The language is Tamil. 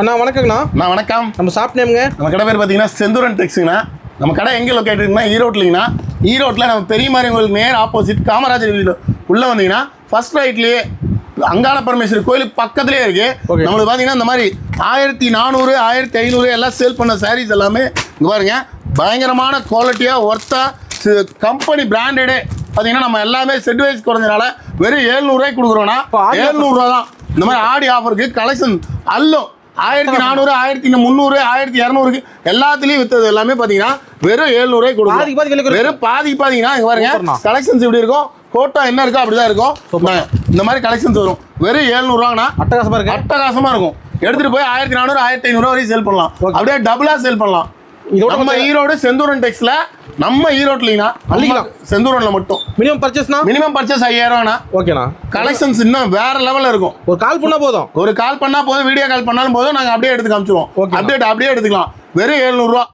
அண்ணா வணக்கங்கண்ணா. நான் வணக்கம். நம்ம ஷாப் நேம்ங்க? நம்ம கடை பேர் பார்த்தீங்கன்னா செந்தூரன் டெக்ஸுங்கண்ணா. நம்ம கடை எங்கே லொக்கேட் இருக்குன்னா ஈரோட்லிங்கண்ணா. ஈரோட்டில் நம்ம பெரிய மாதிரி உங்களுக்கு நேர் ஆப்போசிட் காமராஜர் வீதியில் உள்ளே வந்தீங்கன்னா ஃபர்ஸ்ட் ரைட்லேயே அங்காள பரமேஸ்வரி கோயிலுக்கு பக்கத்துலேயே இருக்குது. நம்மளுக்கு பார்த்தீங்கன்னா இந்த மாதிரி 1400 1500 எல்லாம் சேல் பண்ண சாரீஸ் எல்லாமே இங்கே பாருங்க. பயங்கரமான குவாலிட்டியாக ஒர்த்தாக கம்பெனி பிராண்டடே பார்த்தீங்கன்னா நம்ம எல்லாமே செட் வைஸ் குறைஞ்சனால வெறும் 700 கொடுக்குறோன்னா 700 தான். இந்த மாதிரி ஆடி ஆஃபருக்கு கலெக்ஷன் அல்லும் 1400 1300 1200 எல்லாத்துலயும் வித்தது எல்லாமே பாத்தீங்கன்னா வெறும் 700 கொடுக்கும். வெறும் பாதி பாத்தீங்கன்னா இங்க பாருங்க கலெக்ஷன்ஸ் எப்படி இருக்கும், போட்டோ என்ன இருக்கோ அப்படிதான் இருக்கும். இந்த மாதிரி கலெக்ஷன்ஸ் வரும் வெறும் 700 ரூபாங்கன்னா அட்டகாசமா இருக்கு. அட்டகாசமா இருக்கும். எடுத்துட்டு போய் 1400 1500 வரைக்கும் சேல் பண்ணலாம். அப்படியே டபுளா சேல் பண்ணலாம். நம்ம ஈரோடு செந்தூரன் டெக்ஸ்ல நம்ம ஈரோட்லீங்கன்னா செந்தூரன்ல மட்டும் மினிமம் பர்ச்சேஸ்னா மினிமம் பர்ச்சேஸ் 5000 ஓகேண்ணா. கலெக்ஷன்ஸ் இன்னும் வேற லெவல்ல இருக்கும். ஒரு கால் பண்ணா போதும், வீடியோ கால் பண்ணாலும் போதும், நாங்க அப்படியே எடுத்து காமிச்சிருவோம். அப்படியே எடுத்துக்கலாம். வெறும் 700 ரூபா.